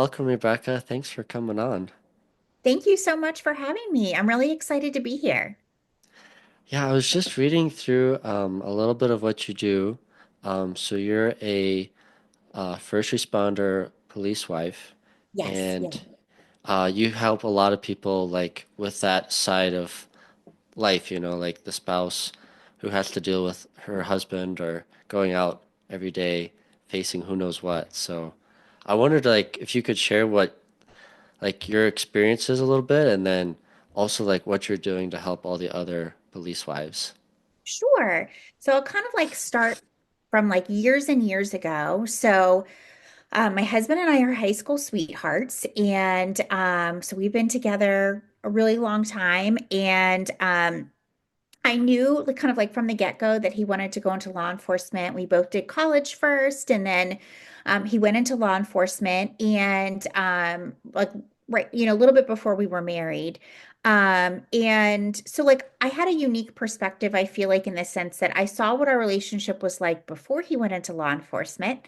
welcome, Rebecca. Thanks for coming on. Thank you so much for having me. I'm really excited to be here. Yeah, I was just reading through a little bit of what you do. So you're a first responder police wife, Yes, and yes. you help a lot of people like with that side of life, like the spouse who has to deal with her husband or going out every day facing who knows what. So I wondered like if you could share what like your experiences a little bit and then also like what you're doing to help all the other police wives. Sure. So I'll kind of like start from like years and years ago. My husband and I are high school sweethearts, and so we've been together a really long time. And I knew like kind of like from the get-go that he wanted to go into law enforcement. We both did college first, and then he went into law enforcement, and like right, a little bit before we were married. And so like I had a unique perspective, I feel like, in the sense that I saw what our relationship was like before he went into law enforcement.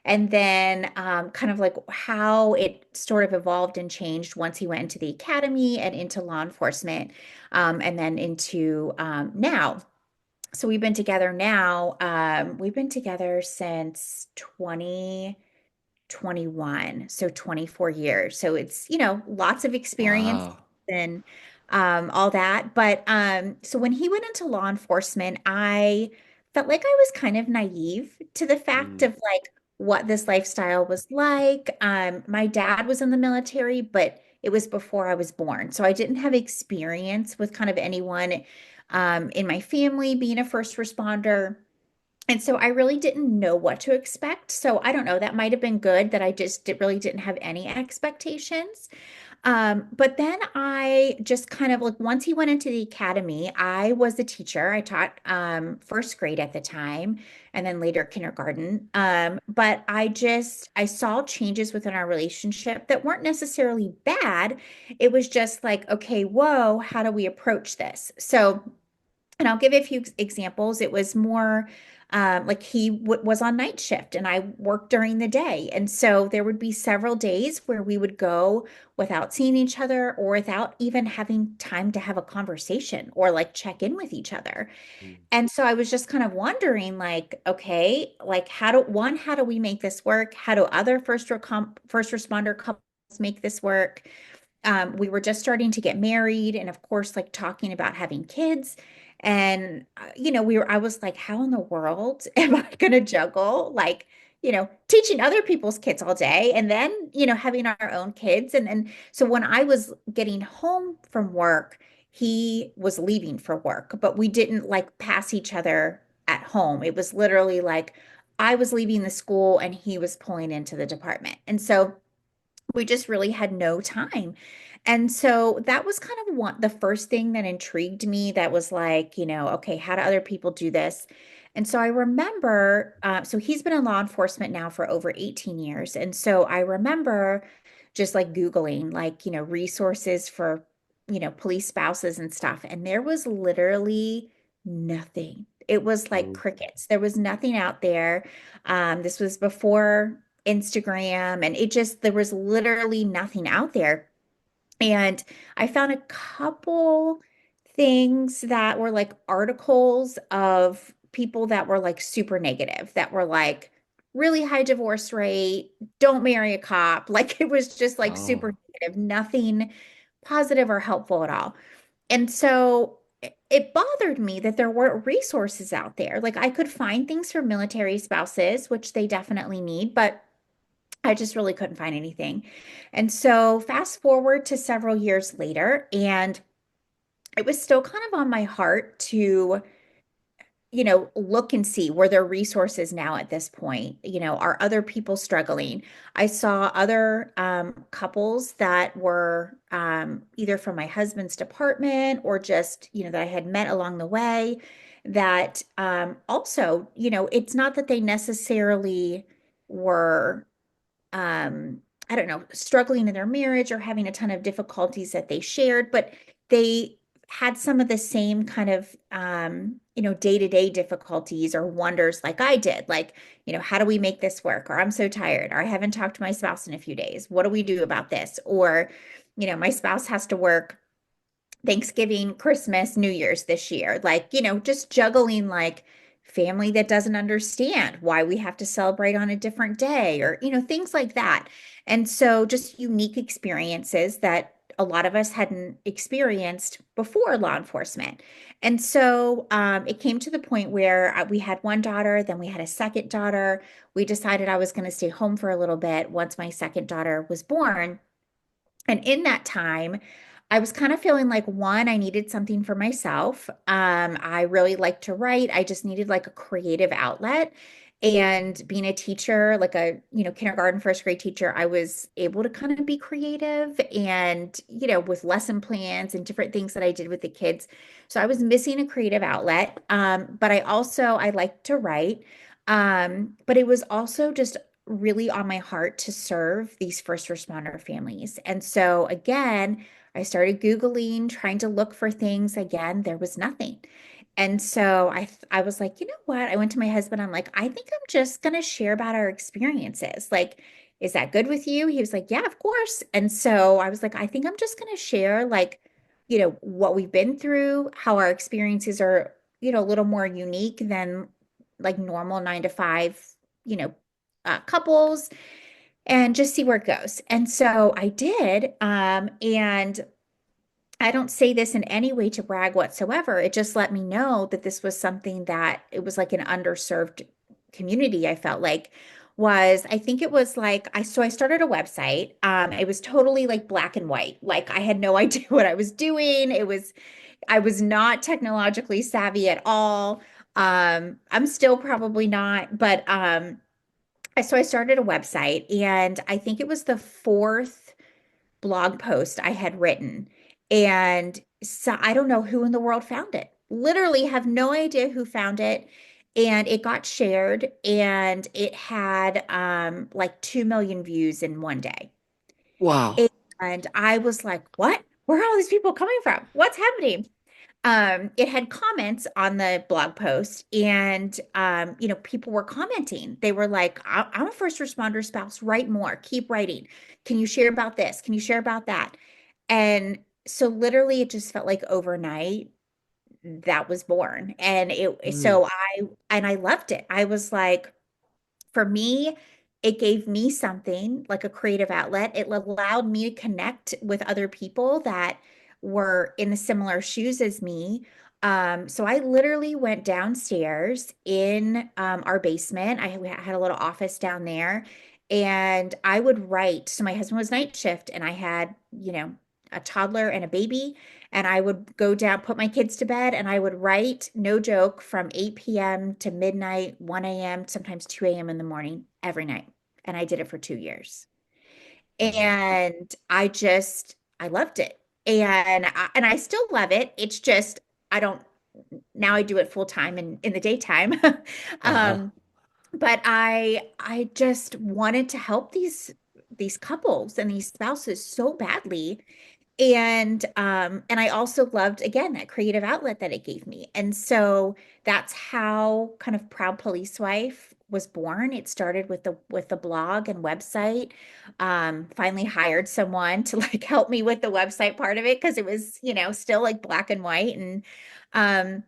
And then kind of like how it sort of evolved and changed once he went into the academy and into law enforcement, and then into now. So we've been together now. We've been together since 2021, so 24 years. So it's, lots of experience Wow. and all that. But so when he went into law enforcement, I felt like I was kind of naive to the fact Mm, of like what this lifestyle was like. My dad was in the military, but it was before I was born. So I didn't have experience with kind of anyone in my family being a first responder. And so I really didn't know what to expect. So I don't know, that might have been good that I just really didn't have any expectations. But then I just kind of like once he went into the academy, I was a teacher. I taught first grade at the time and then later kindergarten. But I saw changes within our relationship that weren't necessarily bad. It was just like, okay, whoa, how do we approach this? So and I'll give you a few examples. It was more like he was on night shift and I worked during the day. And so there would be several days where we would go without seeing each other or without even having time to have a conversation or like check in with each other. mm, And so I was just kind of wondering, like, okay, like how do we make this work? How do other first responder couples make this work? We were just starting to get married and of course like talking about having kids. And I was like, how in the world am I going to juggle like, teaching other people's kids all day and then, having our own kids. And then so when I was getting home from work, he was leaving for work, but we didn't like pass each other at home. It was literally like I was leaving the school and he was pulling into the department. And so we just really had no time. And so that was kind of the first thing that intrigued me that was like, okay, how do other people do this? And so I remember, so he's been in law enforcement now for over 18 years. And so I remember just like Googling, like, resources for, police spouses and stuff. And there was literally nothing. It was like mm. crickets. There was nothing out there. This was before Instagram, and there was literally nothing out there. And I found a couple things that were like articles of people that were like super negative, that were like really high divorce rate, don't marry a cop. Like it was just like super Oh, negative, nothing positive or helpful at all. And so it bothered me that there weren't resources out there. Like I could find things for military spouses, which they definitely need, but I just really couldn't find anything. And so fast forward to several years later, and it was still kind of on my heart to, look and see were there resources now at this point? Are other people struggling? I saw other couples that were either from my husband's department or just, that I had met along the way that also, it's not that they necessarily were I don't know, struggling in their marriage or having a ton of difficulties that they shared, but they had some of the same kind of day-to-day difficulties or wonders like I did, like, how do we make this work? Or I'm so tired, or I haven't talked to my spouse in a few days. What do we do about this? Or, my spouse has to work Thanksgiving, Christmas, New Year's this year. Like, just juggling like family that doesn't understand why we have to celebrate on a different day or, things like that. And so just unique experiences that a lot of us hadn't experienced before law enforcement. And so it came to the point where we had one daughter, then we had a second daughter. We decided I was going to stay home for a little bit once my second daughter was born. And in that time, I was kind of feeling like one, I needed something for myself. I really like to write. I just needed like a creative outlet. And being a teacher, like a, kindergarten, first grade teacher, I was able to kind of be creative and, with lesson plans and different things that I did with the kids. So I was missing a creative outlet. But I like to write. But it was also just really on my heart to serve these first responder families. And so again, I started Googling, trying to look for things. Again, there was nothing. And so I was like, you know what? I went to my husband. I'm like, I think I'm just going to share about our experiences. Like, is that good with you? He was like, yeah, of course. And so I was like, I think I'm just going to share like, what we've been through, how our experiences are, a little more unique than like normal 9 to 5, you know, couples and just see where it goes. And so I did. And I don't say this in any way to brag whatsoever. It just let me know that this was something that it was like an underserved community. I felt like I think it was like I started a website. It was totally like black and white. Like I had no idea what I was doing. I was not technologically savvy at all. I'm still probably not, but so I started a website, and I think it was the fourth blog post I had written. And so I don't know who in the world found it. Literally have no idea who found it. And it got shared, and it had like 2 million views in one day. Wow. And I was like, what? Where are all these people coming from? What's happening? It had comments on the blog post, and people were commenting. They were like, I'm a first responder spouse, write more, keep writing. Can you share about this? Can you share about that? And so literally it just felt like overnight that was born. And Mm. I loved it. I was like, for me, it gave me something like a creative outlet. It allowed me to connect with other people that were in the similar shoes as me. So I literally went downstairs in our basement. We had a little office down there, and I would write. So my husband was night shift, and I had, a toddler and a baby. And I would go down, put my kids to bed, and I would write, no joke, from 8 p.m. to midnight, 1 a.m., sometimes 2 a.m. in the morning every night. And I did it for 2 years. And I loved it. And I still love it. It's just, I don't, now I do it full time in the daytime. Uh-huh. Um, but I just wanted to help these couples and these spouses so badly. And I also loved again that creative outlet that it gave me. And so that's how kind of Proud Police Wife was born. It started with the blog and website. Finally hired someone to like help me with the website part of it because it was, still like black and white. And um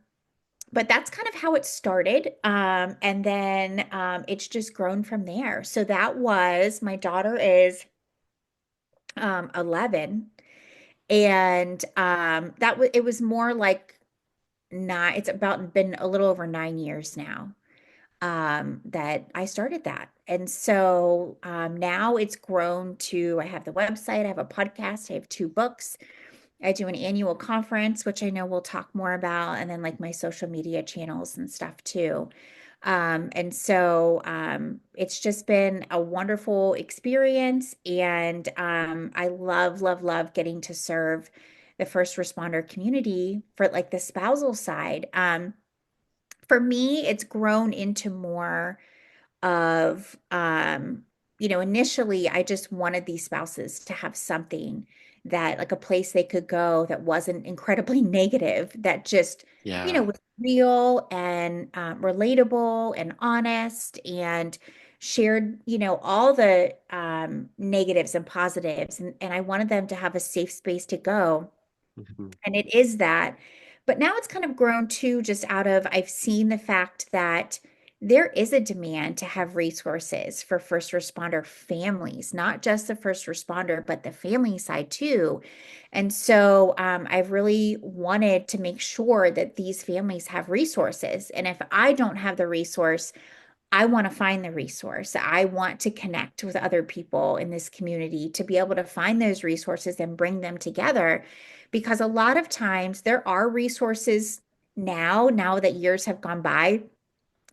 but that's kind of how it started. And then it's just grown from there. So that was my daughter is 11, and it was more like nine. It's about been a little over 9 years now that I started that. And so now it's grown to I have the website, I have a podcast, I have 2 books. I do an annual conference, which I know we'll talk more about, and then like my social media channels and stuff too. And so it's just been a wonderful experience. And I love, love, love getting to serve the first responder community for like the spousal side. For me, it's grown into more of, initially I just wanted these spouses to have something that like a place they could go that wasn't incredibly negative, that just, Yeah. was real and relatable and honest and shared, all the negatives and positives. And I wanted them to have a safe space to go. Mhm. And it is that. But now it's kind of grown too, just out of I've seen the fact that there is a demand to have resources for first responder families, not just the first responder, but the family side too. And so I've really wanted to make sure that these families have resources. And if I don't have the resource, I want to find the resource. I want to connect with other people in this community to be able to find those resources and bring them together. Because a lot of times there are resources now that years have gone by,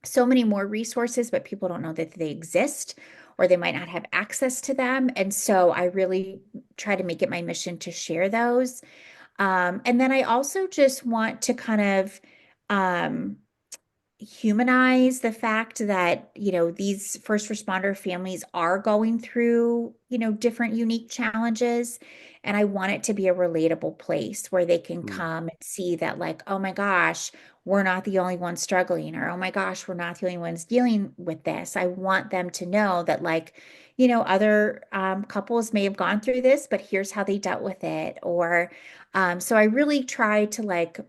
so many more resources, but people don't know that they exist or they might not have access to them. And so I really try to make it my mission to share those. And then I also just want to kind of, um, humanize the fact that, these first responder families are going through, different unique challenges. And I want it to be a relatable place where they can Mm. come and see that, like, oh my gosh, we're not the only ones struggling, or oh my gosh, we're not the only ones dealing with this. I want them to know that, like, other couples may have gone through this, but here's how they dealt with it. Or so I really try to, like,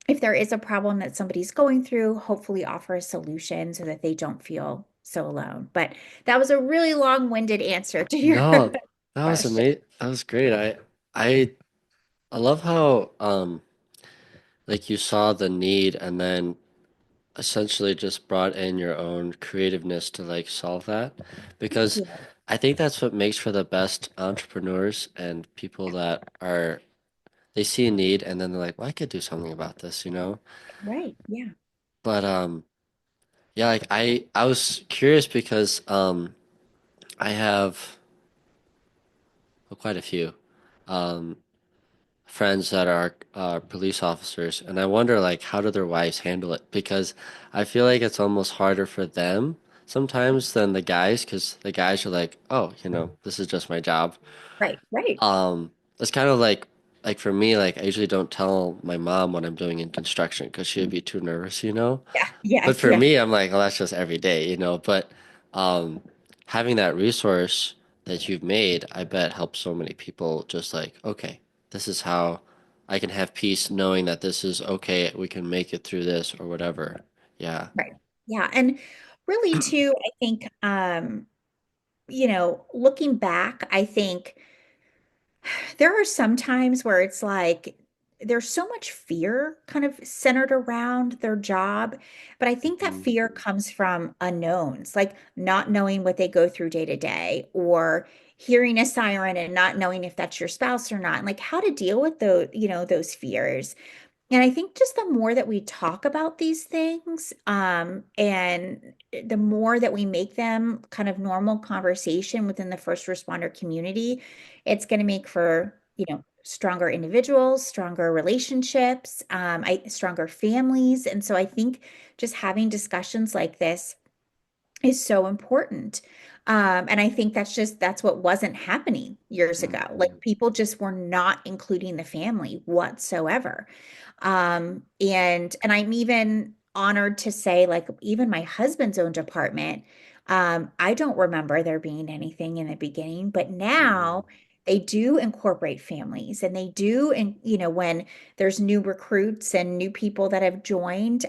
if there is a problem that somebody's going through, hopefully offer a solution so that they don't feel so alone. But that was a really long-winded answer to your No, that was question. amazing. That was great. I I love how like you saw the need and then essentially just brought in your own creativeness to like solve that Thank because you. I think that's what makes for the best entrepreneurs and people that are they see a need and then they're like, well, I could do something about this, you know? Right. Yeah. But yeah, like I was curious because I have well, quite a few um friends that are police officers, and I wonder like how do their wives handle it? Because I feel like it's almost harder for them sometimes than the guys, because the guys are like, oh, this is just my job. Right. Right. It's kind of like for me, like I usually don't tell my mom what I'm doing in construction because she'd be too nervous, you know? Yeah. But Yes. for Yes. me, I'm like, well, that's just every day, you know. But um, having that resource that you've made, I bet helps so many people just like, okay, this is how I can have peace knowing that this is okay, we can make it through this or whatever. Yeah. Right. Yeah. And really too, I think, looking back, I think there are some times where it's like there's so much fear kind of centered around their job. But I think that Mhm. fear comes from unknowns, like not knowing what they go through day to day, or hearing a siren and not knowing if that's your spouse or not, and like how to deal with those fears. And I think just the more that we talk about these things, and the more that we make them kind of normal conversation within the first responder community, it's going to make for, stronger individuals, stronger relationships, stronger families. And so I think just having discussions like this is so important. And I think that's what wasn't happening years ago. Like people just were not including the family whatsoever. And I'm even honored to say, like, even my husband's own department, I don't remember there being anything in the beginning, but now Mhm. they do incorporate families, and they do, and when there's new recruits and new people that have joined,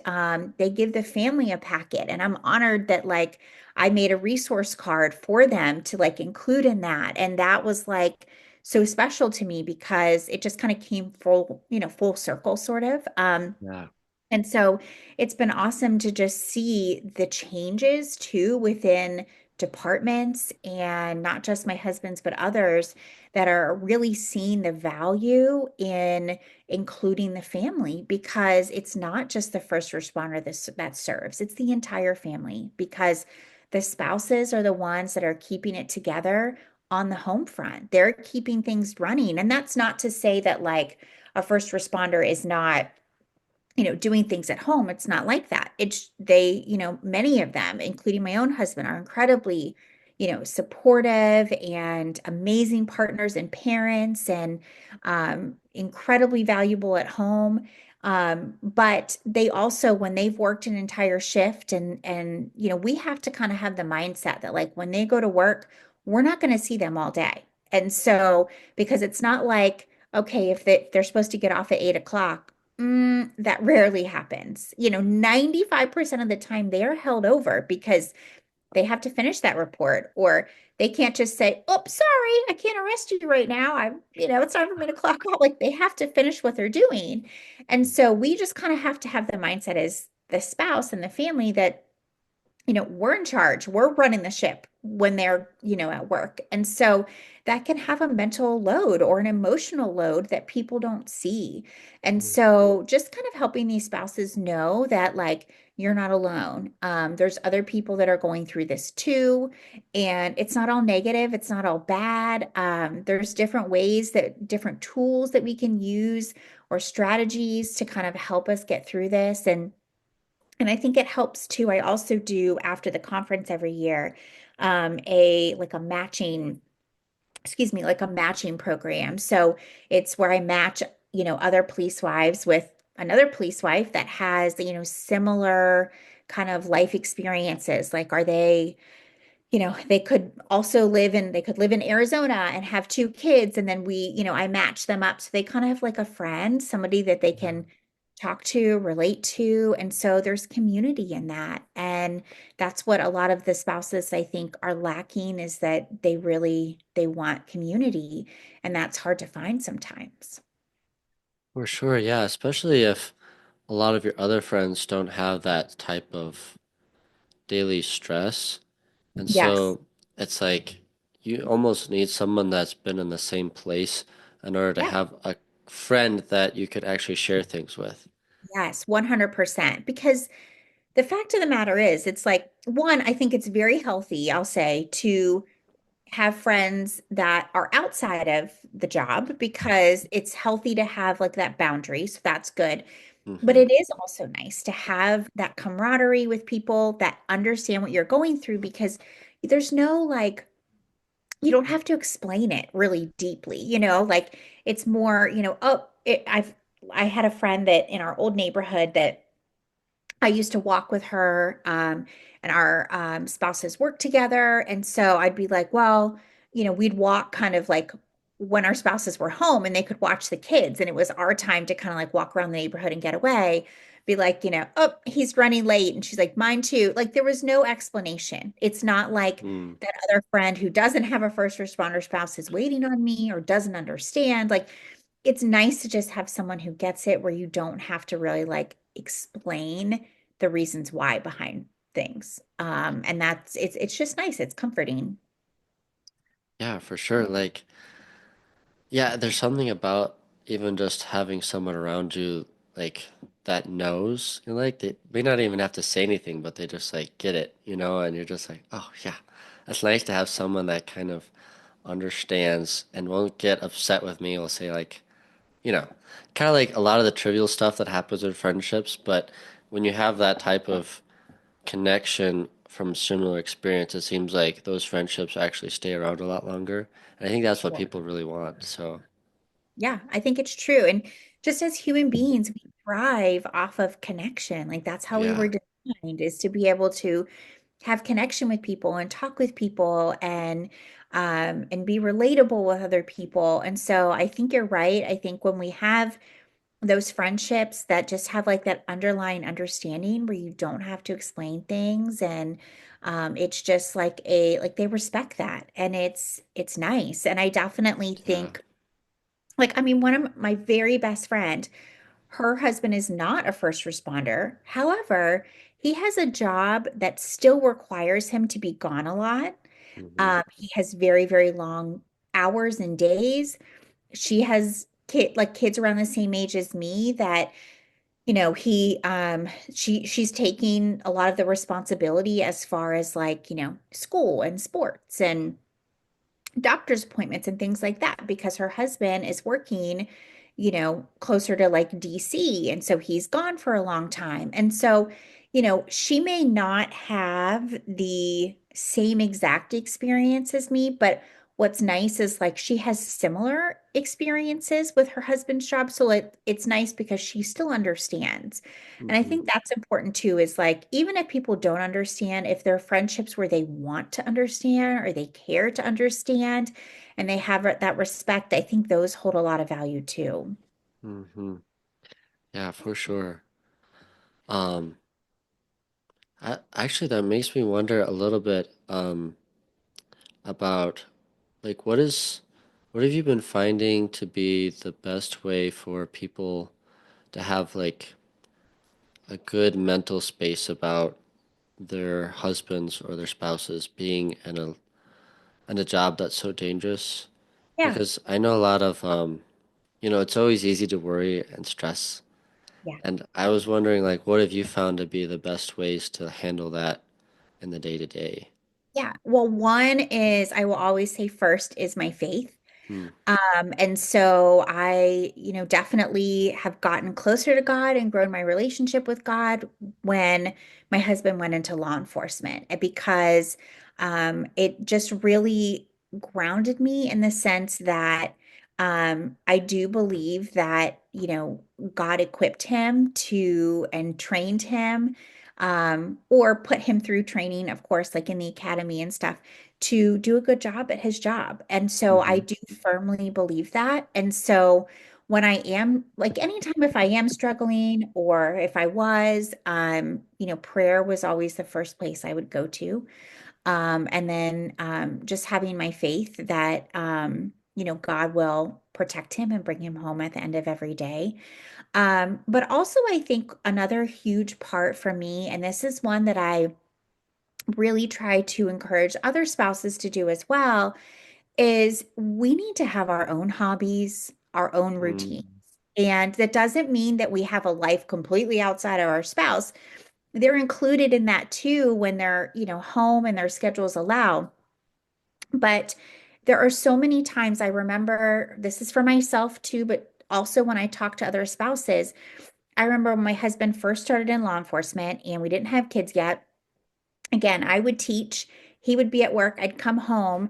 they give the family a packet. And I'm honored that, like, I made a resource card for them to, like, include in that. And that was like so special to me because it just kind of came full circle sort of. Yeah. And so it's been awesome to just see the changes too within departments, and not just my husband's, but others that are really seeing the value in including the family, because it's not just the first responder that serves, it's the entire family, because the spouses are the ones that are keeping it together on the home front. They're keeping things running. And that's not to say that, like, a first responder is not doing things at home. It's not like that. It's they, many of them, including my own husband, are incredibly, supportive and amazing partners and parents and incredibly valuable at home. But they also, when they've worked an entire shift and we have to kind of have the mindset that like when they go to work, we're not going to see them all day. And so, because it's not like, okay, if they're supposed to get off at 8 o'clock, that rarely happens. 95% of the time they are held over because they have to finish that report, or they can't just say, "Oh, sorry, I can't arrest you right now. It's time for me to clock out." Like they have to finish what they're doing. And so we just kind of have to have the mindset as the spouse and the family that we're in charge. We're running the ship when they're at work. And so that can have a mental load or an emotional load that people don't see. And Mm. so just kind of helping these spouses know that like you're not alone. There's other people that are going through this too. And it's not all negative. It's not all bad. There's different ways different tools that we can use or strategies to kind of help us get through this. And I think it helps too. I also do after the conference every year, a like a matching, excuse me, like a matching program. So it's where I match, other police wives with another police wife that has, similar kind of life experiences. Like, are they could live in Arizona and have two kids. And then I match them up. So they kind of have like a friend, somebody that they Yeah. can talk to, relate to. And so there's community in that. And that's what a lot of the spouses I think are lacking is that they want community. And that's hard to find sometimes. For sure, yeah, especially if a lot of your other friends don't have that type of daily stress. And Yes. so it's like you almost need someone that's been in the same place in order to Yeah. have a friend that you could actually share things with. Yes. 100%. Because the fact of the matter is, it's like, one, I think it's very healthy, I'll say, to have friends that are outside of the job because it's healthy to have like that boundary. So that's good. But Hmm. it is also nice to have that camaraderie with people that understand what you're going through because there's no like, you don't have to explain it really deeply, like it's more, I had a friend that in our old neighborhood that I used to walk with her, and our spouses worked together. And so I'd be like, well, we'd walk kind of like when our spouses were home and they could watch the kids. And it was our time to kind of like walk around the neighborhood and get away. Be like, oh, he's running late. And she's like, mine too. Like there was no explanation. It's not like Mm. that other friend who doesn't have a first responder spouse is waiting on me or doesn't understand. Like it's nice to just have someone who gets it where you don't have to really like explain the reasons why behind things. And it's just nice. It's comforting. Yeah, for sure. Like, yeah, there's something about even just having someone around you like that knows, like they may not even have to say anything, but they just like get it, and you're just like, oh yeah, that's nice to have someone that kind of understands and won't get upset with me. Will say like, you know, kind of like a lot of the trivial stuff that happens in friendships, but when you have that type of connection from similar experience, it seems like those friendships actually stay around a lot longer. And I think that's what Sure. people really want. So, Yeah, I think it's true. And just as human beings, we thrive off of connection. Like that's how we were yeah, designed, is to be able to have connection with people and talk with people and be relatable with other people. And so I think you're right. I think when we have those friendships that just have like that underlying understanding where you don't have to explain things and it's just like they respect that and it's nice. And I definitely yeah. think like I mean one of my very best friend, her husband is not a first responder. However, he has a job that still requires him to be gone a lot. Hmm. He has very, very long hours and days. She has kids around the same age as me that he she's taking a lot of the responsibility as far as like school and sports and doctor's appointments and things like that because her husband is working closer to like DC and so he's gone for a long time. And so she may not have the same exact experience as me, but what's nice is like she has similar experiences with her husband's job. So it's nice because she still understands. And I Hmm. think that's important too, is like even if people don't understand, if there are friendships where they want to understand or they care to understand and they have that respect, I think those hold a lot of value too. Hmm. Yeah, for sure. Um, actually, that makes me wonder a little bit about like what have you been finding to be the best way for people to have like a good mental space about their husbands or their spouses being in a job that's so dangerous? Yeah. Because I know a lot of it's always easy to worry and stress. Yeah. And I was wondering like what have you found to be the best ways to handle that in the day to day? Yeah. Well, one is I will always say first is my faith. Hmm. And so I, definitely have gotten closer to God and grown my relationship with God when my husband went into law enforcement because it just really grounded me in the sense that I do believe that, God equipped him to and trained him or put him through training, of course, like in the academy and stuff to do a good job at his job. And so I Hmm. do firmly believe that. And so when I am like anytime if I am struggling or if I was, prayer was always the first place I would go to. And then just having my faith that God will protect him and bring him home at the end of every day. But also I think another huge part for me, and this is one that I really try to encourage other spouses to do as well, is we need to have our own hobbies, our own routines. Hmm. And that doesn't mean that we have a life completely outside of our spouse. They're included in that too when they're, home and their schedules allow. But there are so many times I remember this is for myself too, but also when I talk to other spouses, I remember when my husband first started in law enforcement and we didn't have kids yet. Again, I would teach, he would be at work, I'd come home,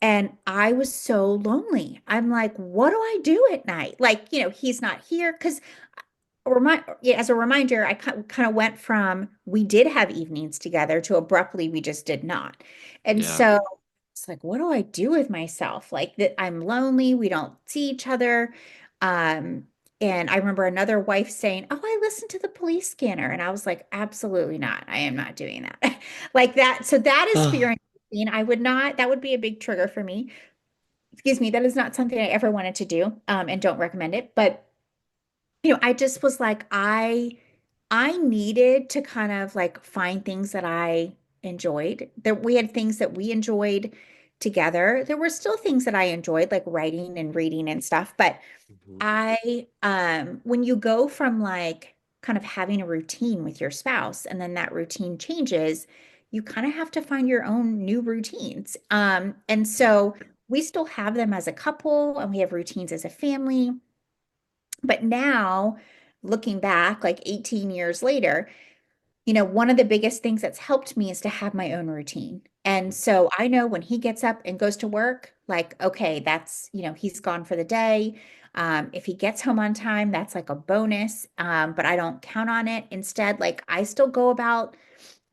and I was so lonely. I'm like, what do I do at night? Like, he's not here because yeah, as a reminder, I kind of went from we did have evenings together to abruptly we just did not. And Yeah. so it's like, what do I do with myself? Like that I'm lonely, we don't see each other. Um, and I remember another wife saying, "Oh, I listened to the police scanner." And I was like, absolutely not. I am not doing that. Like that. So that is fear and pain. I would not, that would be a big trigger for me. Excuse me, that is not something I ever wanted to do, and don't recommend it. But I just was like, I needed to kind of like find things that I enjoyed. That we had things that we enjoyed together. There were still things that I enjoyed, like writing and reading and stuff. But Hmm. when you go from like kind of having a routine with your spouse and then that routine changes, you kind of have to find your own new routines. And so we still have them as a couple and we have routines as a family. But now, looking back, like 18 years later, one of the biggest things that's helped me is to have my own routine. And so I know when he gets up and goes to work, like, okay, that's, he's gone for the day. If he gets home on time, that's like a bonus. But I don't count on it. Instead, like I still go about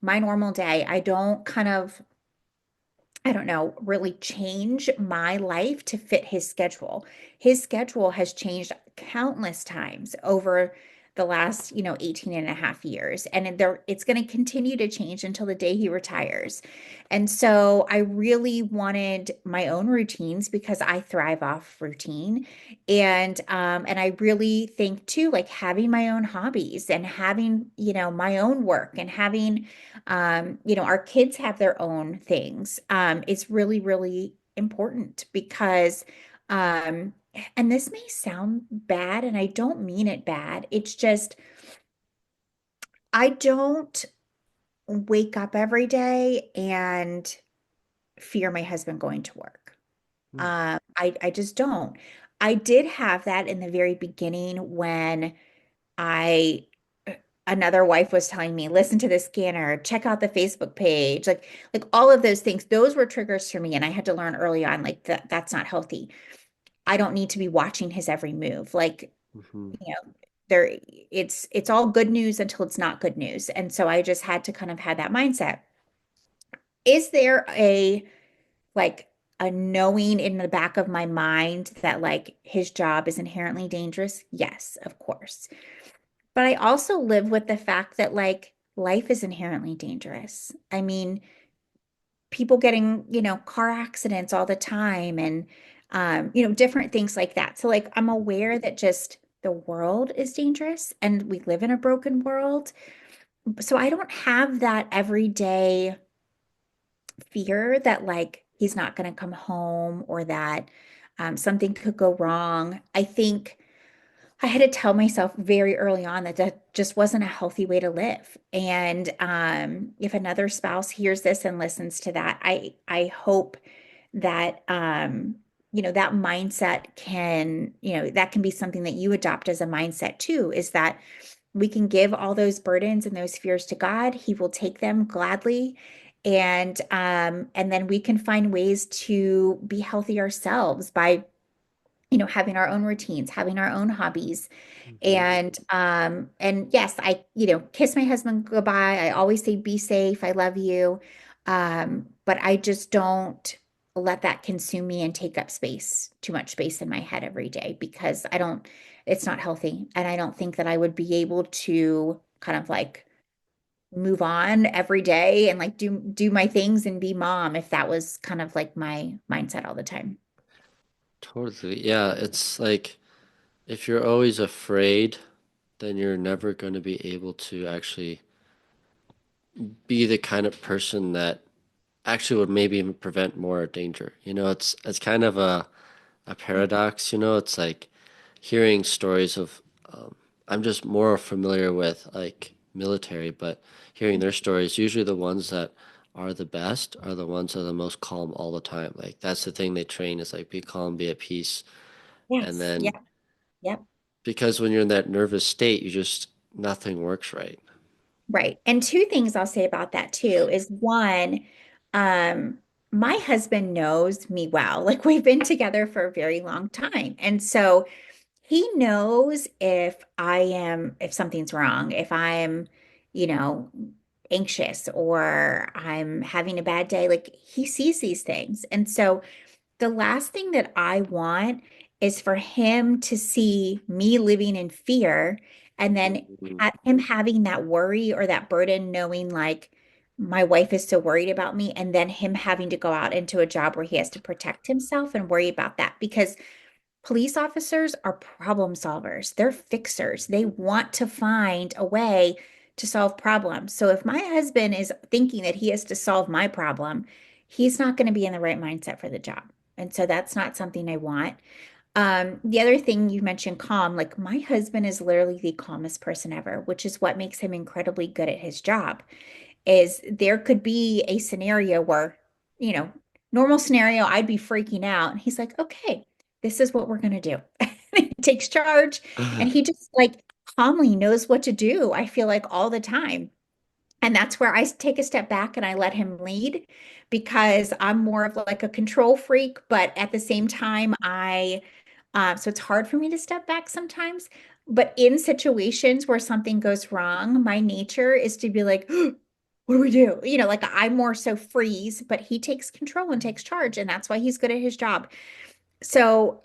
my normal day. I don't kind of I don't know, really change my life to fit his schedule. His schedule has changed countless times over the last, 18 and a half years. And it's going to continue to change until the day he retires. And so I really wanted my own routines because I thrive off routine. And I really think too, like having my own hobbies and having, my own work and having our kids have their own things. It's really, really important because, um, and this may sound bad, and I don't mean it bad. It's just, I don't wake up every day and fear my husband going to work. I just don't. I did have that in the very beginning when I another wife was telling me, listen to this scanner, check out the Facebook page, like all of those things. Those were triggers for me, and I had to learn early on, like that's not healthy. I don't need to be watching his every move. Like, Hmm. you know, there it's all good news until it's not good news. And so I just had to kind of have that mindset. Is there a like a knowing in the back of my mind that like his job is inherently dangerous? Yes, of course. But I also live with the fact that like life is inherently dangerous. I mean, people getting, car accidents all the time and different things like that. So like I'm aware that just the world is dangerous and we live in a broken world. So I don't have that everyday fear that like he's not going to come home or that something could go wrong. I think I had to tell myself very early on that that just wasn't a healthy way to live. And if another spouse hears this and listens to that, I hope that that mindset can, that can be something that you adopt as a mindset too, is that we can give all those burdens and those fears to God. He will take them gladly. And then we can find ways to be healthy ourselves by, having our own routines, having our own hobbies, Hmm. and yes, I, kiss my husband goodbye. I always say, be safe. I love you. But I just don't let that consume me and take up space, too much space in my head every day because it's not healthy. And I don't think that I would be able to kind of like move on every day and like do my things and be mom if that was kind of like my mindset all the time. Totally. Yeah, it's like if you're always afraid, then you're never going to be able to actually be the kind of person that actually would maybe even prevent more danger. It's kind of a paradox, It's like hearing stories of I'm just more familiar with like military, but hearing their stories, usually the ones that are the best are the ones that are the most calm all the time. Like that's the thing they train is like be calm, be at peace. And Yes. then Yep. Yep. because when you're in that nervous state, you just nothing works right. Right. And two things I'll say about that too is one, um, my husband knows me well. Like we've been together for a very long time. And so he knows if something's wrong, if I'm, you know, anxious or I'm having a bad day, like he sees these things. And so the last thing that I want is for him to see me living in fear and then Mhm. him having that worry or that burden, knowing like my wife is so worried about me, and then him having to go out into a job where he has to protect himself and worry about that because police officers are problem solvers. They're fixers. They want to find a way to solve problems. So if my husband is thinking that he has to solve my problem, he's not going to be in the right mindset for the job. And so that's not something I want. The other thing you mentioned, calm, like my husband is literally the calmest person ever, which is what makes him incredibly good at his job is there could be a scenario where, you know, normal scenario, I'd be freaking out. And he's like, okay, this is what we're going to do. He takes charge and he just like calmly knows what to do. I feel like all the time. And that's where I take a step back and I let him lead because I'm more of like a control freak, but at the same time, so it's hard for me to step back sometimes. But in situations where something goes wrong, my nature is to be like, what do we do? Like I more so freeze, but he takes control and takes charge, and that's why he's good at his job. So,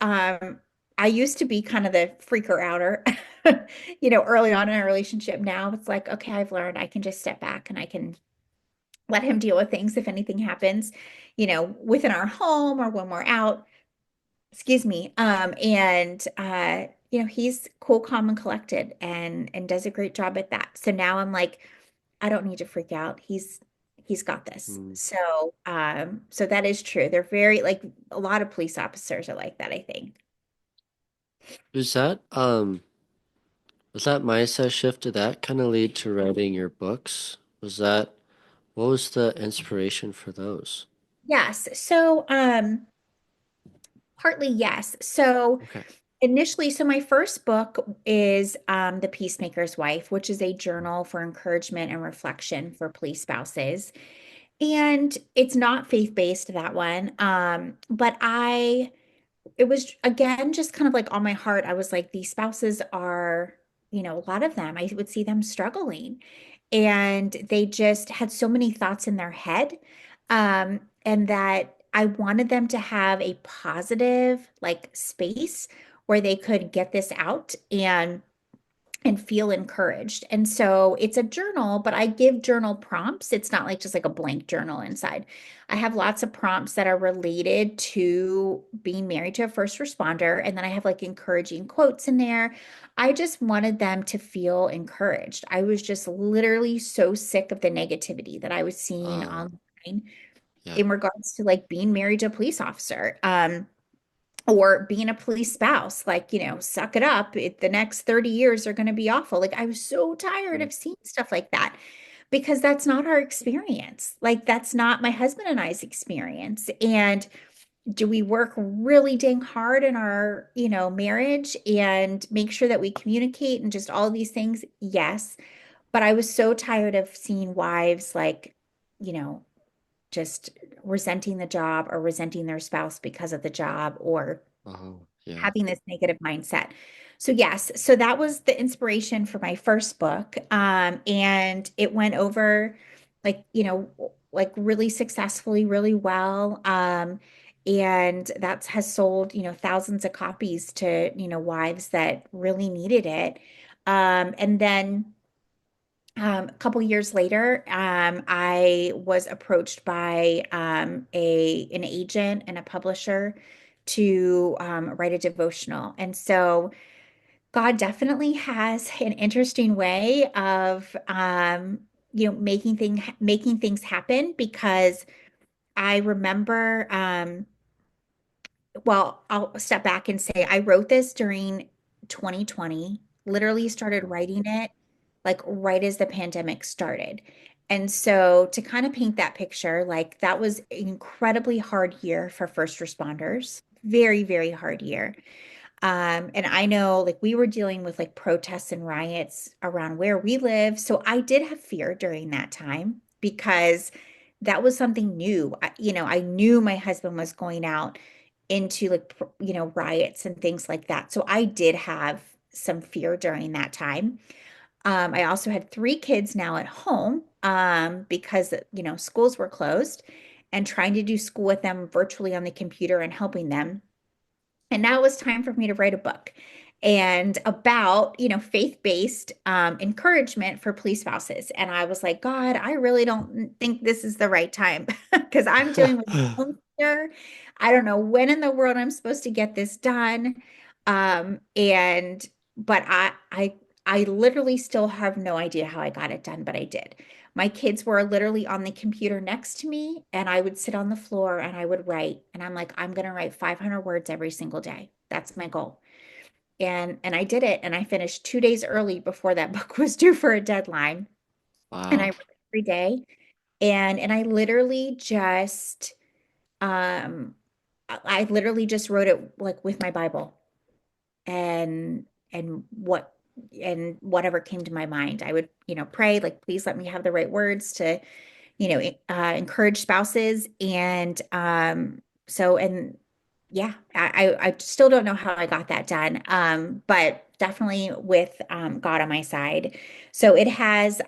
I used to be kind of the freaker outer, early on in a relationship. Now it's like, okay, I've learned I can just step back and I can let him deal with things if anything happens, within our home or when we're out. Excuse me. He's cool, calm, and collected and does a great job at that. So now I'm like, I don't need to freak out. He's got this. Mm. So that is true. They're very like a lot of police officers are like that, I think. Is that was that mindset shift? Did that kind of lead to writing your books? What was the inspiration for those? Yes. So partly yes. So Okay. initially, so my first book is The Peacemaker's Wife, which is a journal for encouragement and reflection for police spouses. And it's not faith-based, that one. But it was again just kind of like on my heart. I was like, these spouses are, a lot of them, I would see them struggling. And they just had so many thoughts in their head. And that I wanted them to have a positive like space where they could get this out and feel encouraged. And so it's a journal, but I give journal prompts. It's not like just like a blank journal inside. I have lots of prompts that are related to being married to a first responder. And then I have like encouraging quotes in there. I just wanted them to feel encouraged. I was just literally so sick of the negativity that I was seeing Oh, online yeah. in regards to like being married to a police officer. Or being a police spouse, like, suck it up. The next 30 years are going to be awful. Like, I was so tired Mm. of seeing stuff like that because that's not our experience. Like, that's not my husband and I's experience. And do we work really dang hard in our, marriage and make sure that we communicate and just all these things? Yes. But I was so tired of seeing wives like, you know, just resenting the job or resenting their spouse because of the job or Oh, yeah. having this negative mindset. So yes, so that was the inspiration for my first book. And it went over like, like really successfully, really well. And that has sold, thousands of copies to, wives that really needed it. And then a couple years later, I was approached by an agent and a publisher to write a devotional. And so God definitely has an interesting way of making things happen because I remember well, I'll step back and say I wrote this during 2020, literally started writing it like right as the pandemic started. And so to kind of paint that picture, like that was an incredibly hard year for first responders. Very, very hard year. And I know like we were dealing with like protests and riots around where we live. So I did have fear during that time because that was something new. I knew my husband was going out into like, riots and things like that. So I did have some fear during that time. I also had three kids now at home because, schools were closed and trying to do school with them virtually on the computer and helping them. And now it was time for me to write a book and about, faith-based encouragement for police spouses. And I was like, God, I really don't think this is the right time because I'm dealing with my own fear. I don't know when in the world I'm supposed to get this done. And but I literally still have no idea how I got it done, but I did. My kids were literally on the computer next to me, and I would sit on the floor and I would write. And I'm like, I'm going to write 500 words every single day. That's my goal. And I did it. And I finished 2 days early before that book was due for a deadline. And I Wow. wrote every day. And I literally just um I literally just wrote it like with my Bible and and what and whatever came to my mind. I would, pray like, please let me have the right words to encourage spouses. And and yeah, I still don't know how I got that done, but definitely with God on my side. So it has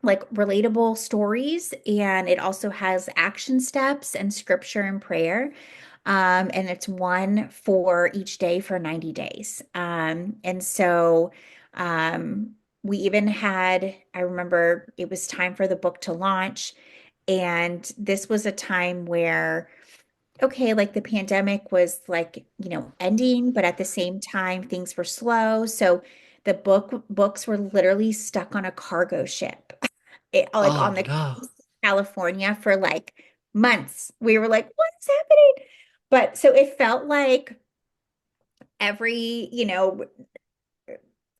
like relatable stories and it also has action steps and scripture and prayer. And it's one for each day for 90 days. And so um, we even had, I remember it was time for the book to launch. And this was a time where, okay, like the pandemic was like, ending, but at the same time, things were slow. So the books were literally stuck on a cargo ship, like on Oh, the no. coast of California for like months. We were like, what is happening? But so it felt like every,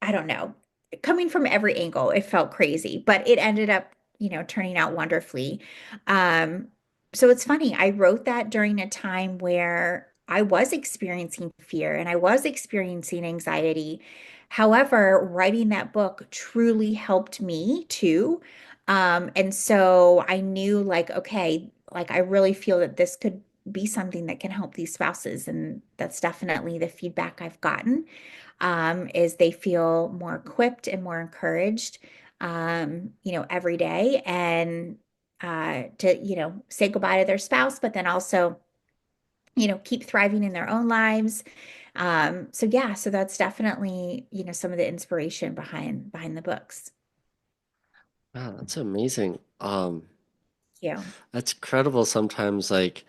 I don't know, coming from every angle, it felt crazy, but it ended up, turning out wonderfully. Um, so it's funny, I wrote that during a time where I was experiencing fear and I was experiencing anxiety. However, writing that book truly helped me too. And so I knew like, okay, like I really feel that this could be something that can help these spouses. And that's definitely the feedback I've gotten, is they feel more equipped and more encouraged, every day and to, say goodbye to their spouse, but then also, keep thriving in their own lives. So yeah, so that's definitely, some of the inspiration behind the books. Wow, that's amazing. Yeah. That's incredible sometimes, like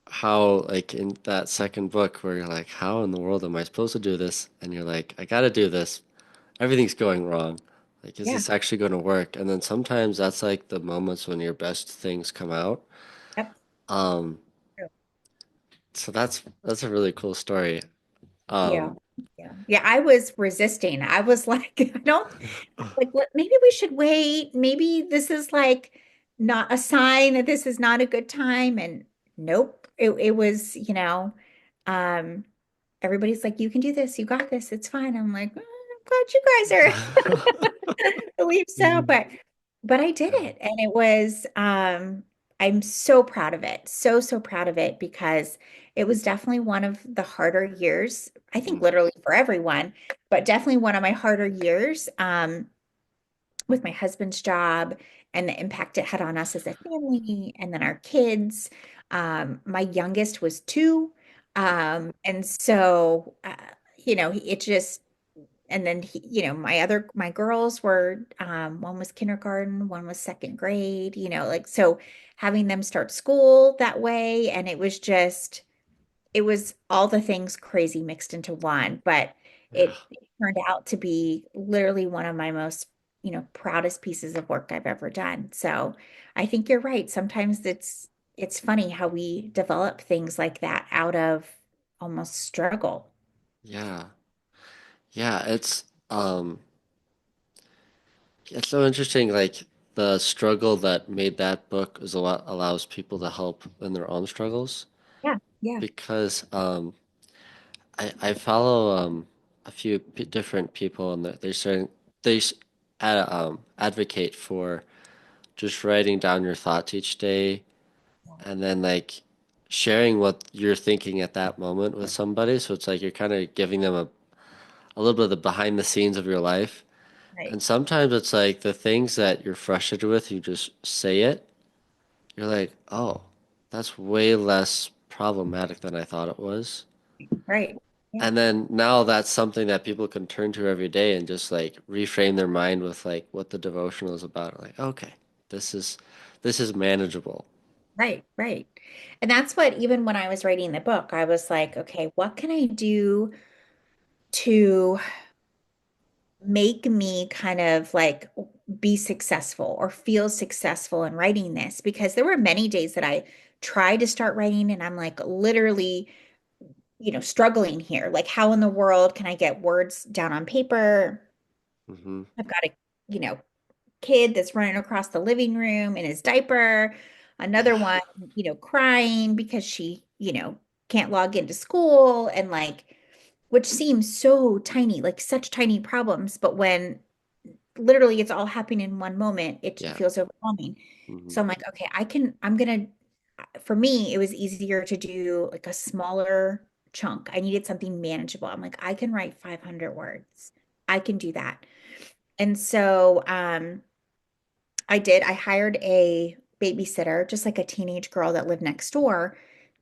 how like in that second book where you're like, how in the world am I supposed to do this? And you're like, I gotta do this. Everything's going wrong. Like, is Yeah. this actually going to work? And then sometimes that's like the moments when your best things come out. Yep. Um, True. so that's a really cool story. Yeah. Um, Yeah. Yeah. I was resisting. I was like, I don't like maybe we should wait. Maybe this is like not a sign that this is not a good time. And nope. It was, um, everybody's like, you can do this, you got this, it's fine. I'm like, "Mm, I'm glad you guys believe so, but I did yeah. it. And it was I'm so proud of it. So proud of it because it was definitely one of the harder years, I think Mm, literally for everyone, but definitely one of my harder years. With my husband's job and the impact it had on us as a family and then our kids. My youngest was 2. And so, it just, and then my girls were, one was kindergarten, one was second grade, like, so having them start school that way. And it was all the things crazy mixed into one, but yeah. it turned out to be literally one of my most, proudest pieces of work I've ever done. So I think you're right. Sometimes it's funny how we develop things like that out of almost struggle. Yeah. Yeah, it's so interesting like the struggle that made that book is a lot allows people to help in their own struggles Yeah, yeah, because I follow a few p different people and they're starting they s- advocate for just writing down your thoughts each day and then like sharing what you're thinking at that moment with somebody. So it's like you're kind of giving them a little bit of the behind the scenes of your life. right, And sometimes it's like the things that you're frustrated with, you just say it. You're like, oh, that's way less problematic than I thought it was. right. Yeah, And then now that's something that people can turn to every day and just like reframe their mind with like what the devotional is about. Like, okay, this is this is manageable. right, right. And that's what, even when I was writing the book, I was like, okay, what can I do to make me kind of like be successful or feel successful in writing this? Because there were many days that I tried to start writing and I'm like literally, struggling here. Like, how in the world can I get words down on paper? Hmm. I've got a, you know, kid that's running across the living room in his diaper, another Yeah. one, crying because she, can't log into school and like, which seems so tiny, like such tiny problems, but when literally it's all happening in one moment, it Yeah. feels overwhelming. Hmm. So I'm like, okay, I'm gonna, for me, it was easier to do like a smaller chunk. I needed something manageable. I'm like, I can write 500 words. I can do that. And so, I did. I hired a babysitter, just like a teenage girl that lived next door,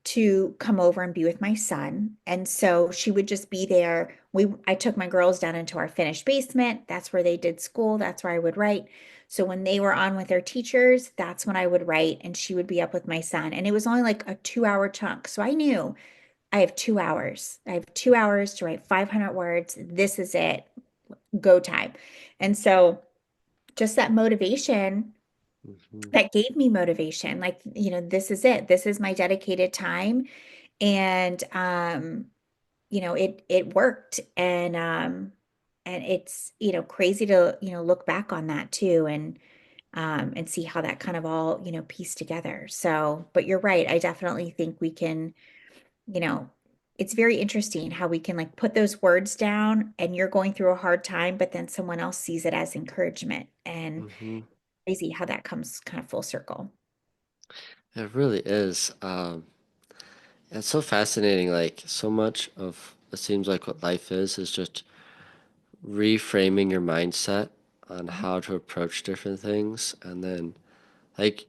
to come over and be with my son. And so she would just be there. I took my girls down into our finished basement. That's where they did school. That's where I would write. So when they were on with their teachers, that's when I would write, and she would be up with my son. And it was only like a 2 hour chunk. So I knew I have 2 hours. I have 2 hours to write 500 words. This is it. Go time. And so just that motivation, Hmm. that gave me motivation. Like, this is it. This is my dedicated time. And it worked. And it's, crazy to, look back on that too and see how that kind of all, pieced together. So, but you're right. I definitely think we can you know, it's very interesting how we can like put those words down and you're going through a hard time, but then someone else sees it as encouragement and Hmm. crazy how that comes kind of full circle. It really is. It's so fascinating. Like so much of it seems like what life is just reframing your mindset on Mhm. how to approach different things, and then like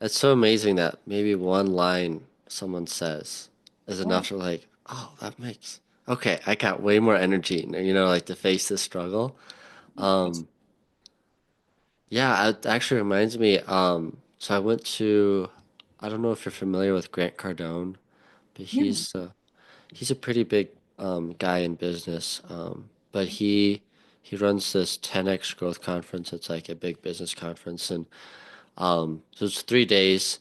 it's so amazing that maybe one line someone says is Yeah. enough to like, oh, that makes okay. I got way more energy, like to face this struggle. It's, Um, yeah, it actually reminds me. So I went to, I don't know if you're familiar with Grant Cardone, but no. he's a pretty big guy in business. But he runs this 10x growth conference. It's like a big business conference, and so it's 3 days,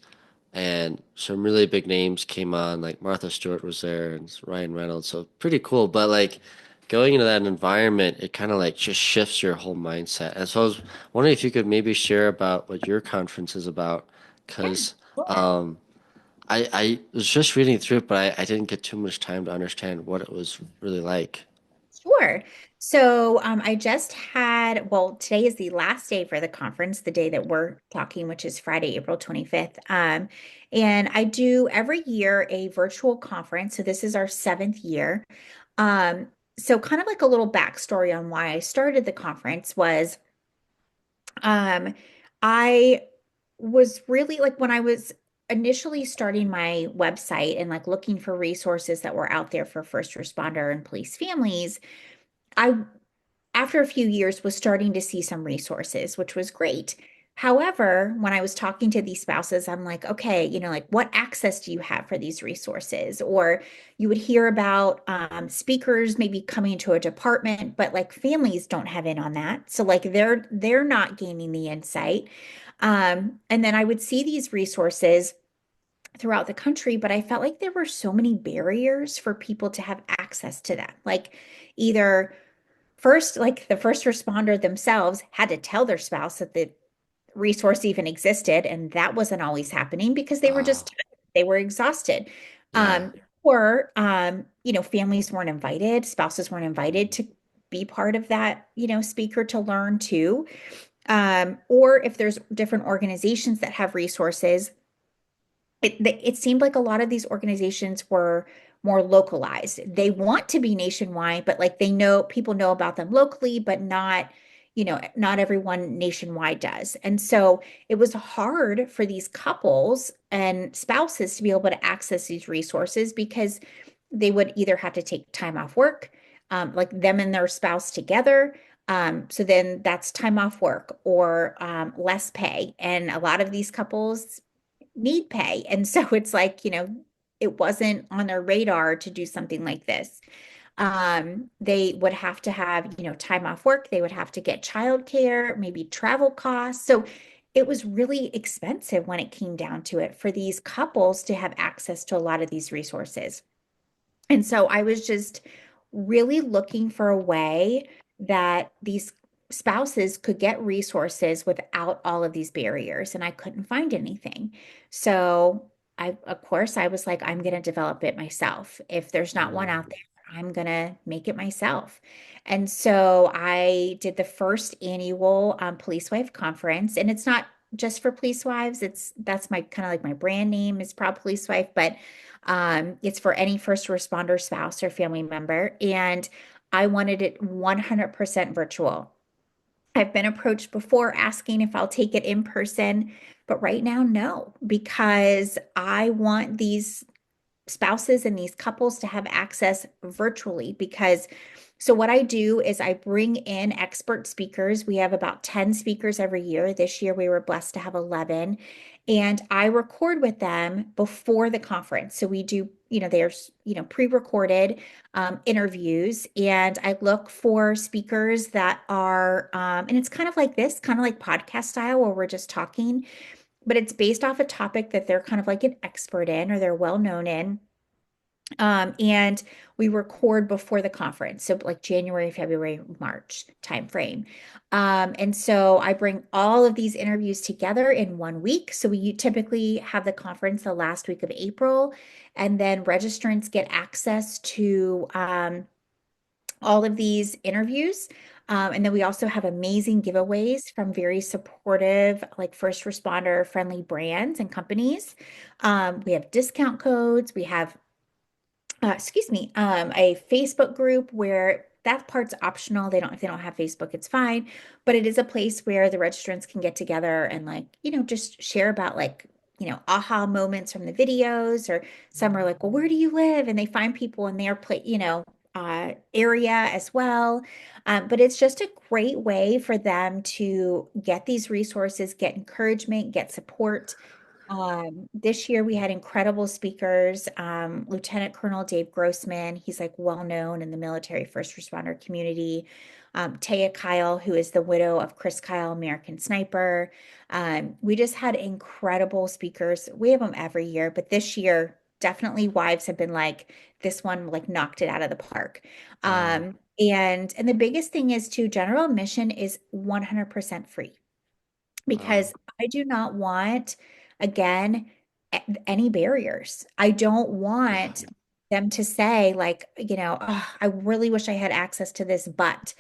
and some really big names came on, like Martha Stewart was there and Ryan Reynolds. So pretty cool. But like going into that environment, it kind of like just shifts your whole mindset. And so I was wondering if you could maybe share about what your conference is about, Yeah, because sure. um, I was just reading through it, but I didn't get too much time to understand what it was really like. Sure. So I just had, well, today is the last day for the conference, the day that we're talking, which is Friday, April 25th. And I do every year a virtual conference. So this is our seventh year. So kind of like a little backstory on why I started the conference was I was really like when I was initially starting my website and like looking for resources that were out there for first responder and police families. I after a few years was starting to see some resources, which was great. However, when I was talking to these spouses, I'm like, okay, like what access do you have for these resources? Or you would hear about speakers maybe coming to a department, but like families don't have in on that. So like they're not gaining the insight. And then I would see these resources throughout the country, but I felt like there were so many barriers for people to have access to that. Like either first, like the first responder themselves had to tell their spouse that the resource even existed, and that wasn't always happening because they were just Oh, tired. They were exhausted. yeah. Or families weren't invited, spouses weren't invited to be part of that, speaker to learn too. Or if there's different organizations that have resources, it seemed like a lot of these organizations were more localized. They want to be nationwide, but like they know people know about them locally, but not everyone nationwide does. And so it was hard for these couples and spouses to be able to access these resources because they would either have to take time off work, like them and their spouse together. So then that's time off work or less pay. And a lot of these couples need pay. And so it's like, it wasn't on their radar to do something like this. They would have to have, time off work. They would have to get childcare, maybe travel costs. So it was really expensive when it came down to it for these couples to have access to a lot of these resources. And so I was just really looking for a way that these spouses could get resources without all of these barriers, and I couldn't find anything. So of course, I was like, I'm going to develop it myself. If there's not one Mm. out there, I'm going to make it myself. And so I did the first annual Police Wife Conference, and it's not just for police wives. That's my kind of like my brand name is Proud Police Wife, but it's for any first responder spouse or family member. And I wanted it 100% virtual. I've been approached before asking if I'll take it in person, but right now, no, because I want these spouses and these couples to have access virtually because so what I do is I bring in expert speakers. We have about 10 speakers every year. This year we were blessed to have 11 and I record with them before the conference. So we do, there's, pre-recorded interviews and I look for speakers that are, and it's kind of like this, kind of like podcast style where we're just talking, but it's based off a topic that they're kind of like an expert in or they're well known in. And we record before the conference, so like January, February, March timeframe. And so I bring all of these interviews together in 1 week. So we typically have the conference the last week of April, and then registrants get access to all of these interviews. And then we also have amazing giveaways from very supportive, like first responder friendly brands and companies. We have discount codes. We have a Facebook group where that part's optional. If they don't have Facebook, it's fine. But it is a place where the registrants can get together and like, just share about like, aha moments from the videos, or some are like, well, where do you live? And they find people in their place, area as well. But it's just a great way for them to get these resources, get encouragement, get support. This year we had incredible speakers. Lieutenant Colonel Dave Grossman, he's like well known in the military first responder community. Taya Kyle, who is the widow of Chris Kyle, American Sniper. We just had incredible speakers. We have them every year, but this year definitely wives have been like, this one like knocked it out of the park. Wow. And the biggest thing is to general admission is 100% free, Wow. because I do not want, again, any barriers. I don't Yeah. want them to say, like, "Oh, I really wish I had access to this, but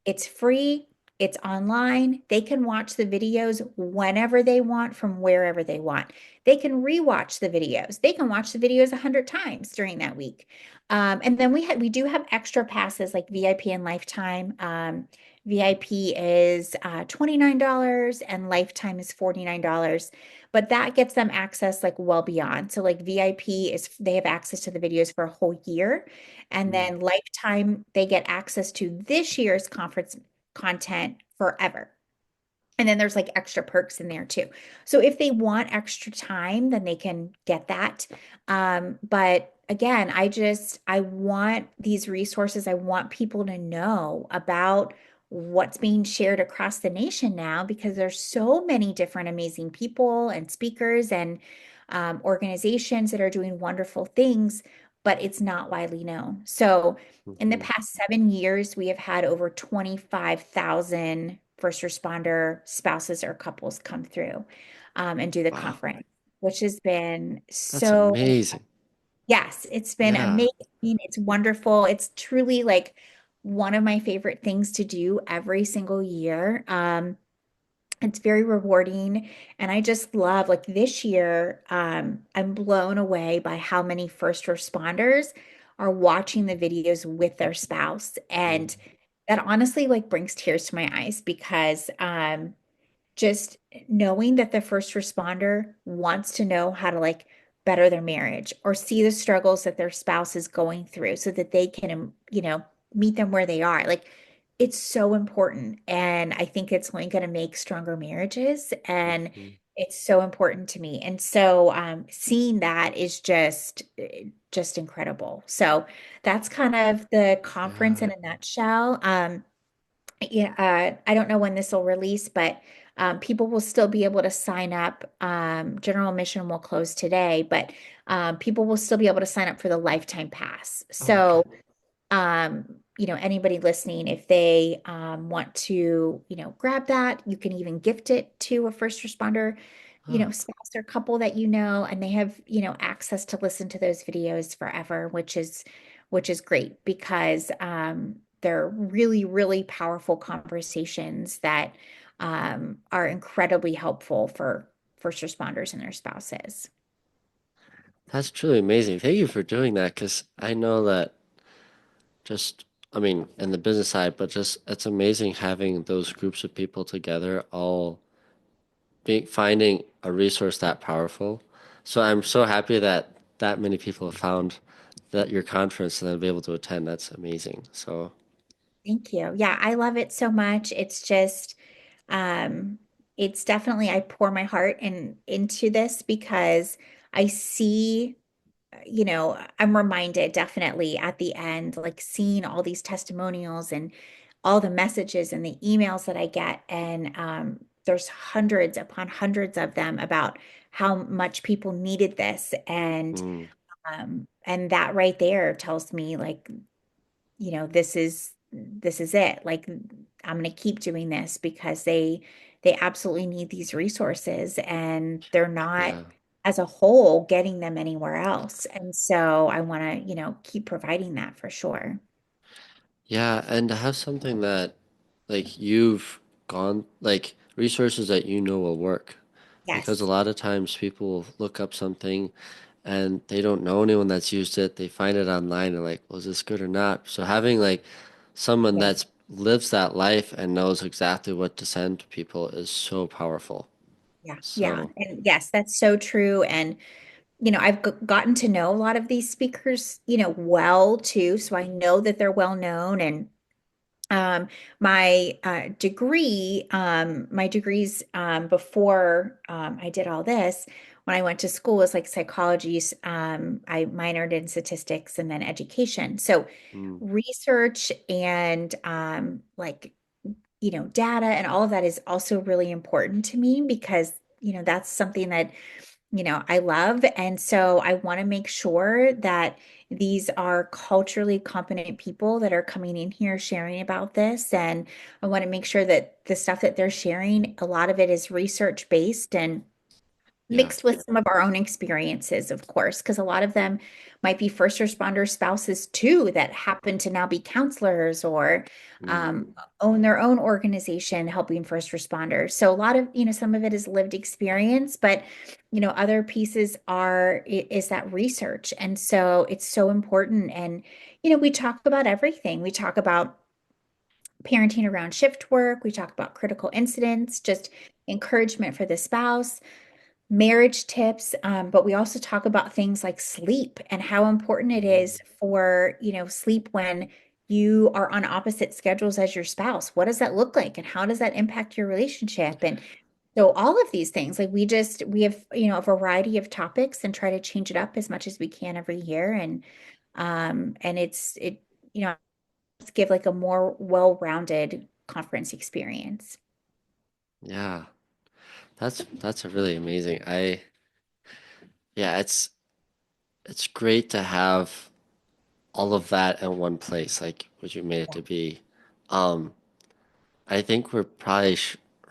it's free, it's online. They can watch the videos whenever they want from wherever they want. They can rewatch the videos. They can watch the videos 100 times during that week. And then we do have extra passes like VIP and Lifetime. VIP is $29 and Lifetime is $49. But that gets them access like well beyond. So like VIP is they have access to the videos for a whole year. And Mm. then Lifetime, they get access to this year's conference content forever. And then there's like extra perks in there too. So if they want extra time, then they can get that. But again, I want these resources. I want people to know about what's being shared across the nation now, because there's so many different amazing people and speakers and organizations that are doing wonderful things, but it's not widely known. So in the Mhm. past 7 years, we have had over 25,000 first responder spouses or couples come through and do the Wow. conference, which has been That's so, amazing. yes, it's been Yeah. amazing. It's wonderful. It's truly like one of my favorite things to do every single year. It's very rewarding. And I just love, like this year, I'm blown away by how many first responders are watching the videos with their spouse. Mm. And that honestly like brings tears to my eyes, because just knowing that the first responder wants to know how to like better their marriage or see the struggles that their spouse is going through so that they can, meet them where they are. Like it's so important. And I think it's only going to make stronger marriages. And Mhm. it's so important to me. And so seeing that is just incredible. So that's kind of the conference Yeah. in a nutshell. Yeah, I don't know when this will release, but people will still be able to sign up. General admission will close today, but people will still be able to sign up for the lifetime pass. Okay. So, anybody listening, if they want to, grab that, you can even gift it to a first responder, Oh, spouse or couple that and they have, access to listen to those videos forever, which is great, because they're really, really powerful conversations that are incredibly helpful for first responders and their spouses. that's truly amazing. Thank you for doing that because I know that just, I mean, in the business side, but just it's amazing having those groups of people together, all being finding a resource that powerful. So I'm so happy that that many people have found that your conference and then be able to attend. That's amazing. So, Thank you. Yeah, I love it so much. Um, it's definitely, I pour my heart into this because I see, I'm reminded definitely at the end, like seeing all these testimonials and all the messages and the emails that I get. And there's hundreds upon hundreds of them about how much people needed this. And mm, and that right there tells me like, this is it. Like I'm going to keep doing this because they absolutely need these resources and they're not Yeah. as a whole getting them anywhere else. And so I want to, keep providing that for sure. Yeah, and to have something that like you've gone like resources that you know will work. Because a Yes. lot of times people will look up something and they don't know anyone that's used it. They find it online and like, was this good or not? So having like someone Yes. that's lives that life and knows exactly what to send to people is so powerful. Yeah. Yeah. So, And yes, that's so true. And I've gotten to know a lot of these speakers, well too. So I know that they're well known. And my my degrees before I did all this, when I went to school, was like psychology. I minored in statistics and then education. So mm, research and data and all of that is also really important to me because, that's something that I love. And so I want to make sure that these are culturally competent people that are coming in here sharing about this. And I want to make sure that the stuff that they're sharing, a lot of it is research based and yeah. mixed with some of our own experiences, of course, because a lot of them might be first responder spouses too that happen to now be counselors or Mm, um, own their own organization helping first responders. So a lot of, some of it is lived experience, but other pieces is that research. And so it's so important. And, we talk about everything. We talk about parenting around shift work. We talk about critical incidents, just encouragement for the spouse marriage tips, but we also talk about things like sleep and how important it is for, sleep when you are on opposite schedules as your spouse. What does that look like and how does that impact your relationship? And so all of these things, like we have, a variety of topics and try to change it up as much as we can every year. And you know, let's give like a more well-rounded conference experience. yeah. That's a really amazing. Yeah, it's great to have all of that in one place, like what you made it to be. Um, I think we're probably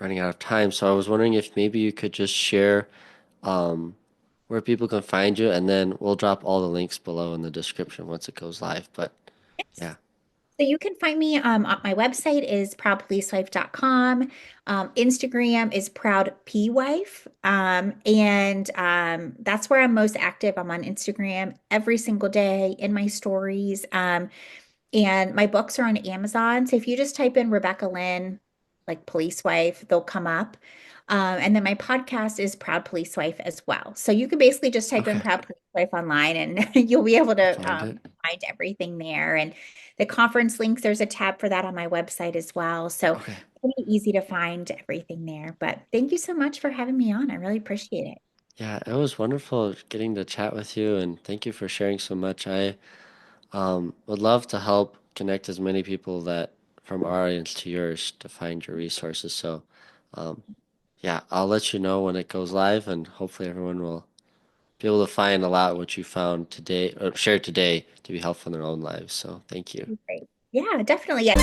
running out of time, so I was wondering if maybe you could just share um, where people can find you, and then we'll drop all the links below in the description once it goes live. But yeah, So you can find me on my website is proudpolicewife.com. Instagram is proudpwife. And that's where I'm most active. I'm on Instagram every single day in my stories. And my books are on Amazon. So if you just type in Rebecca Lynn, like police wife, they'll come up. And then my podcast is Proud Police Wife as well. So you can basically just type in okay, Proud Police Wife online and you'll be able I'll to find it. find everything there. And the conference links, there's a tab for that on my website as well. So Okay, pretty easy to find everything there. But thank you so much for having me on. I really appreciate it. yeah, it was wonderful getting to chat with you, and thank you for sharing so much. I would love to help connect as many people that from our audience to yours to find your resources. So, um, yeah, I'll let you know when it goes live, and hopefully everyone will be able to find a lot of what you found today or shared today to be helpful in their own lives. So, thank you. Great. Yeah, definitely. Yeah.